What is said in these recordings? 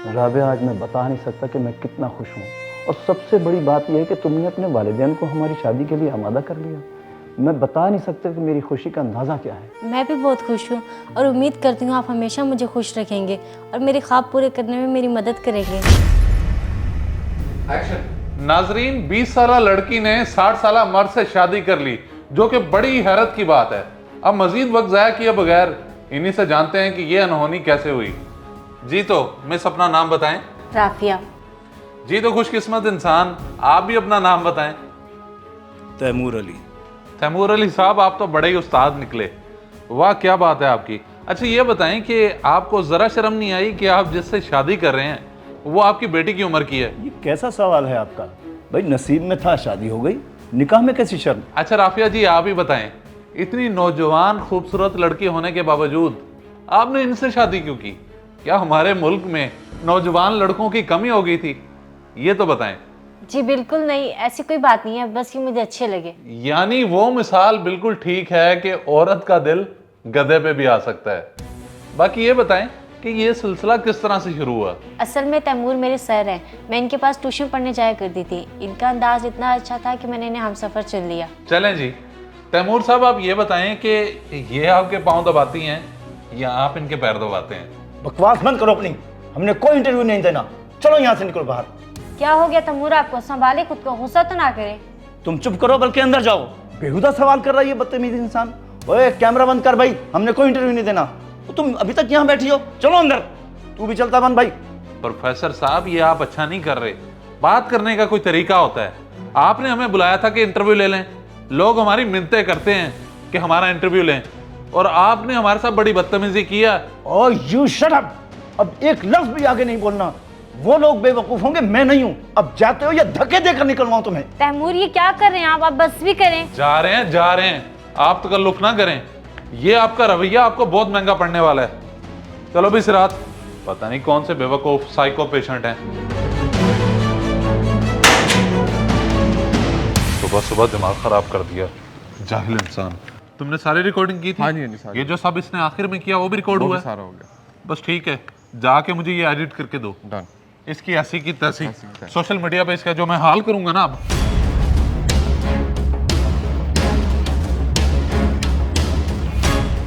राबिया, आज मैं बता नहीं सकता कि मैं कितना खुश हूँ। और सबसे बड़ी बात यह है कि तुमने अपने वालिदैन को हमारी शादी के लिए आमादा कर लिया। मैं बता नहीं सकता कि मेरी खुशी का अंदाज़ा क्या है। मैं भी बहुत खुश हूँ और उम्मीद करती हूँ आप हमेशा मुझे खुश रखेंगे और मेरे ख्वाब पूरे करने में मेरी मदद करेंगे। नाजरीन, 20 साला लड़की ने 60 साला मर्द से शादी कर ली, जो कि बड़ी हैरत की बात है। अब मजीद वक्त ज़ाया किए बगैर इन्हीं से जानते हैं कि ये अनहोनी कैसे हुई। जी तो मिस, अपना नाम बताएं। राफिया। जी तो खुशकिस्मत इंसान, आप भी अपना नाम बताएं। तैमूर अली। तैमूर अली साहब, आप तो बड़े ही उस्ताद निकले। वाह, क्या बात है आपकी। अच्छा ये बताएं कि आपको ज़रा शर्म नहीं आई कि आप जिससे शादी कर रहे हैं वो आपकी बेटी की उम्र की है? ये कैसा सवाल है आपका? भाई नसीब में था, शादी हो गई, निकाह में कैसी शर्म। अच्छा राफिया जी, आप ही बताएं, इतनी नौजवान खूबसूरत लड़की होने के बावजूद आपने इनसे शादी क्यों की? क्या हमारे मुल्क में नौजवान लड़कों की कमी हो गई थी? ये तो बताएं। जी बिल्कुल नहीं, ऐसी कोई बात नहीं है, बस ये मुझे अच्छे लगे। यानी वो मिसाल बिल्कुल ठीक है कि औरत का दिल गधे पे भी आ सकता है। बाकी ये बताएं कि ये सिलसिला किस तरह से शुरू हुआ? असल में तैमूर मेरे सर हैं, मैं इनके पास ट्यूशन पढ़ने जाया करती थी। इनका अंदाज इतना अच्छा था कि मैंने इन्हें हमसफर चुन लिया। चलें जी। तैमूर साहब, आप ये बताएं कि ये आपके पाँव दबाती हैं या आप इनके पैर दबाते हैं? बकवास बंद करो अपनी, हमने कोई इंटरव्यू नहीं देना। चलो यहाँ से निकलो बाहर। क्या हो गया तैमूर, आपको संभाले खुद को, गुस्सा तो ना करें। तुम चुप करो, बल्कि अंदर जाओ। बेहुदा सवाल कर रहा है ये बदतमीज इंसान। ओए कैमरा बंद कर भाई, हमने कोई इंटरव्यू नहीं देना। तुम अभी तक यहाँ बैठी हो, चलो अंदर। तू भी चलता बन भाई। प्रोफेसर साहब, ये आप अच्छा नहीं कर रहे। बात करने का कोई तरीका होता है। आपने हमें बुलाया था कि इंटरव्यू ले लें। लोग हमारी मिन्नतें करते हैं कि हमारा इंटरव्यू लें, और आपने हमारे साथ बड़ी बदतमीजी किया। और यू शट अप, अब एक लफ्ज भी आगे नहीं बोलना। वो लोग बेवकूफ होंगे, मैं नहीं हूं। अब जाते हो या धक्के देकर निकलवाऊं तुम्हें? तैमूर ये क्या कर रहे हैं आप बस भी करें। जा रहे हैं, जा रहे हैं। आप तकल्लुफ ना करें, ये आपका रवैया आपको बहुत महंगा पड़ने वाला है। चलो भी सिरात, पता नहीं कौन से बेवकूफ साइको पेशेंट हैं। सुबह सुबह दिमाग खराब कर दिया, जाहिल इंसान। तुमने सारी रिकॉर्डिंग की थी? हाँ जी, सारी। ये जो सब इसने आखिर में किया वो भी रिकॉर्ड हुआ है? सारा हो गया। बस ठीक है, जाके मुझे ये एडिट करके दो। डन। इसकी ऐसी की तैसी सोशल मीडिया पे इसका जो मैं हाल करूंगा ना अब।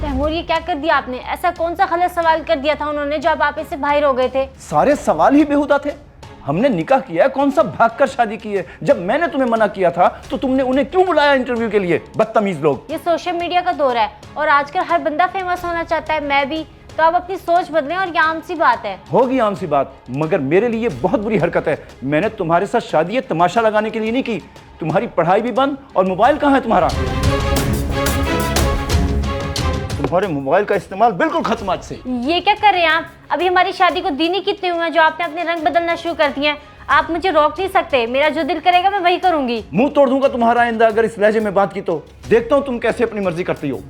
तैमूर ये क्या कर दिया आपने? ऐसा कौन सा गलत सवाल कर दिया था उन्होंने जो अब आप इससे बाहर हो गए थे? सारे सवाल ही बेहुदा थे। हमने निकाह किया है, कौन सा भागकर शादी की है? जब मैंने तुम्हें मना किया था तो तुमने उन्हें क्यों बुलाया इंटरव्यू के लिए? बदतमीज लोग। ये सोशल मीडिया का दौर है और आजकल हर बंदा फेमस होना चाहता है, मैं भी। तो आप अपनी सोच बदलें और ये आम सी बात है। होगी आम सी बात, मगर मेरे लिए बहुत बुरी हरकत है। मैंने तुम्हारे साथ शादी तमाशा लगाने के लिए नहीं की। तुम्हारी पढ़ाई भी बंद, और मोबाइल कहाँ है तुम्हारा? तुम्हारे मोबाइल का इस्तेमाल बिल्कुल खत्म आज से। ये क्या कर रहे हैं आप? अभी हमारी शादी को दिन ही कितने हुए हैं जो आपने अपने रंग बदलना शुरू कर दिए हैं। आप मुझे रोक नहीं सकते, मेरा जो दिल करेगा मैं वही करूंगी। मुंह तोड़ दूंगा तुम्हारा आइंदा अगर इस लहजे में बात की तो। देखता हूं तुम कैसे अपनी मर्जी करती हो।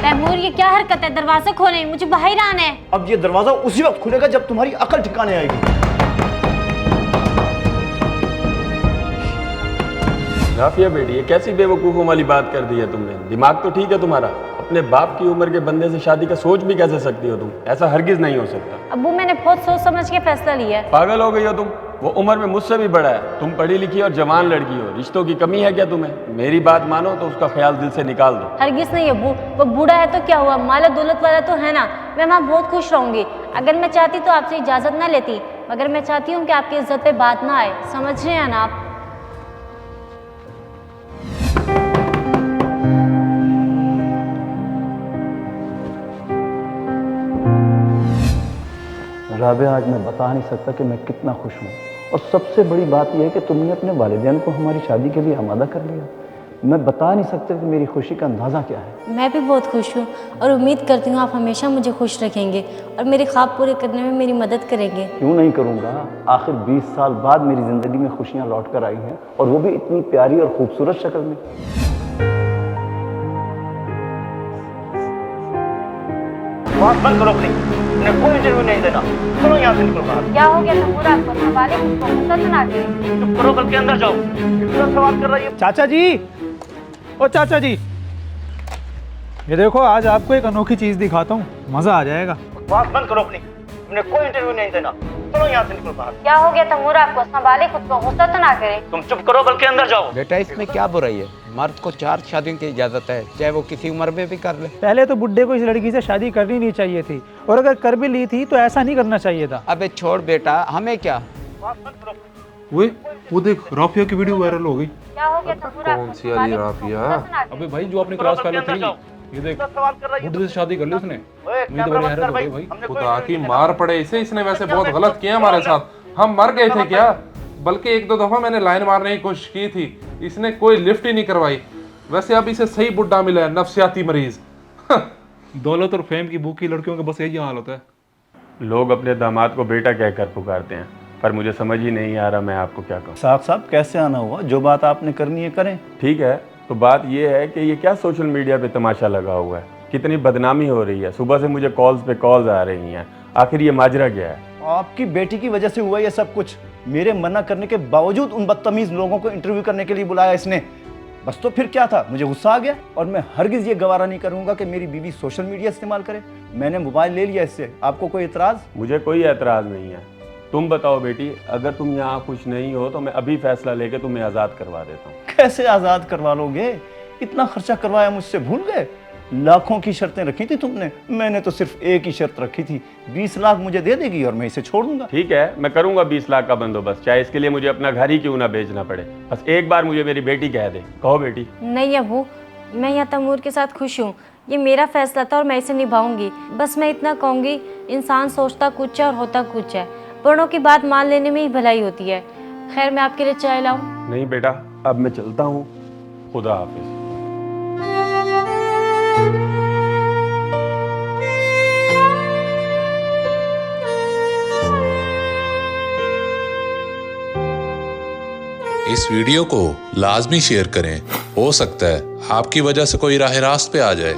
तैमूर ये क्या हरकत है? दरवाजा खोलें, मुझे बाहर आना है। अब ये दरवाजा उसी वक्त खुलेगा जब तुम्हारी अकल ठिकाने आएगी। राफिया बेटी, ये कैसी बेवकूफ़ों वाली बात कर दी है तुमने? दिमाग तो ठीक है तुम्हारा? अपने बाप की उम्र के बंदे से शादी का सोच भी कैसे सकती हो तुम? ऐसा हरगिज नहीं हो सकता। अब्बू मैंने बहुत सोच समझ के फैसला लिया है। पागल हो गई हो तुम? वो उम्र में मुझसे भी बड़ा है। तुम पढ़ी लिखी और जवान लड़की हो, रिश्तों की कमी है क्या तुम्हें? मेरी बात मानो तो उसका ख्याल दिल से निकाल दो। हरगिज नहीं अब्बू, वो बूढ़ा है तो क्या हुआ, माला दौलत वाला तो है ना। मैं वहाँ बहुत खुश रहूंगी। अगर मैं चाहती तो आपसे इजाजत ना लेती, मगर मैं चाहती हूँ कि आपकी इज्जत पे बात ना आए। समझ रहे हैं ना आप? राबिया, आज मैं बता नहीं सकता कि मैं कितना खुश हूँ। और सबसे बड़ी बात यह है कि तुमने अपने वालिदैन को हमारी शादी के लिए आमादा कर लिया। मैं बता नहीं सकता कि मेरी खुशी का अंदाज़ा क्या है। मैं भी बहुत खुश हूँ और उम्मीद करती हूँ आप हमेशा मुझे खुश रखेंगे और मेरे ख्वाब पूरे करने में मेरी मदद करेंगे। क्यों नहीं करूँगा? आखिर 20 साल बाद मेरी ज़िंदगी में खुशियाँ लौट कर आई हैं, और वो भी इतनी प्यारी और खूबसूरत शक्ल में। बात बंद करो अपनी, उन्हें कोई इंटरव्यू नहीं देना। चलो यहाँ से निकलो बाहर। क्या हो गया तैमूर, आपको संभाले खुद को, गुस्सा तो ना करें। चुप करो, बल्कि अंदर जाओ। कितना सवाल कर रही है? चाचा जी, ओ चाचा जी, ये देखो आज आपको एक अनोखी चीज दिखाता हूँ, मजा आ जाएगा। बकवास बंद करो अपनी, तुमने कोई इंटरव्यू नहीं देना। चलो यहाँ से निकलो बाहर। क्या हो गया तैमूर, आपको संभाले खुद को, गुस्सा तो ना करे। तुम चुप करो, बल्कि अंदर जाओ। बेटा इसमें क्या बुराई है? मर्द को 4 शादियों की इजाजत है, चाहे वो किसी उम्र में भी कर ले। पहले तो बुड्ढे को इस लड़की से शादी करनी नहीं चाहिए थी, और अगर कर भी ली थी तो ऐसा नहीं करना चाहिए था। अबे छोड़ बेटा, हमें क्या। वो देख राफिया की वीडियो वायरल हो गई। क्या हो गया तैमूर, कौन सी वाली राफिया? अबे भाई जो अपनी क्लास फेलो थी, ये देख बुड्ढे से शादी कर ली उसने। मुझे तो बड़ी हैरत हो गई भाई। खुदा की मार पड़े इसे, इसने वैसे बहुत गलत किया हमारे साथ। हम मर गए थे क्या? बल्कि 1-2 दफा मैंने लाइन मारने की कोशिश की थी, इसने कोई लिफ्ट ही नहीं करवाई। वैसे अब इसे सही बुड्ढा मिला है, नफ्सियाती मरीज। दौलत और फेम की भूखी लड़कियों का बस यही हाल होता है। लोग अपने दामाद को बेटा कहकर पुकारते हैं, पर मुझे समझ ही नहीं आ रहा मैं आपको क्या कहूँ। साहब कैसे आना हुआ? जो बात आपने करनी है करें। ठीक है, तो बात ये है कि ये क्या सोशल मीडिया पे तमाशा लगा हुआ है, कितनी बदनामी हो रही है। सुबह से मुझे कॉल्स पे कॉल्स आ रही हैं। आखिर ये माजरा क्या है? आपकी बेटी की वजह से हुआ ये सब कुछ। मेरे मना करने के बावजूद उन बदतमीज लोगों को इंटरव्यू करने के लिए बुलाया इसने। बस तो फिर क्या था, मुझे गुस्सा आ गया। और मैं हरगिज ये गवारा नहीं करूंगा कि मेरी बीवी सोशल मीडिया इस्तेमाल करे। मैंने मोबाइल ले लिया इससे, आपको कोई एतराज? मुझे कोई एतराज़ नहीं है। तुम बताओ बेटी, अगर तुम यहाँ खुश नहीं हो तो मैं अभी फैसला लेके तुम्हें आज़ाद करवा देता हूँ। कैसे आजाद करवा लोगे? इतना खर्चा करवाया मुझसे, भूल गए? लाखों की शर्तें रखी थी तुमने, मैंने तो सिर्फ एक ही शर्त रखी थी। 20 लाख मुझे दे देगी और मैं इसे छोड़ दूंगा। ठीक है, मैं करूंगा 20 लाख का बंदोबस्त, चाहे इसके लिए मुझे अपना घर ही क्यों ना बेचना पड़े। बस एक बार मुझे मेरी बेटी कह दे। कहो बेटी। नहीं अबू, मैं यहाँ तैमूर के साथ खुश हूँ। ये मेरा फैसला था और मैं इसे निभाऊंगी। बस मैं इतना कहूँगी, इंसान सोचता कुछ है और होता कुछ है। बड़ों की बात मान लेने में ही भलाई होती है। खैर मैं आपके लिए चाय लाऊं? नहीं बेटा, अब मैं चलता हूँ। खुदा हाफिज। इस वीडियो को लाजमी शेयर करें। हो सकता है आपकी वजह से कोई राह रास्त पे आ जाए।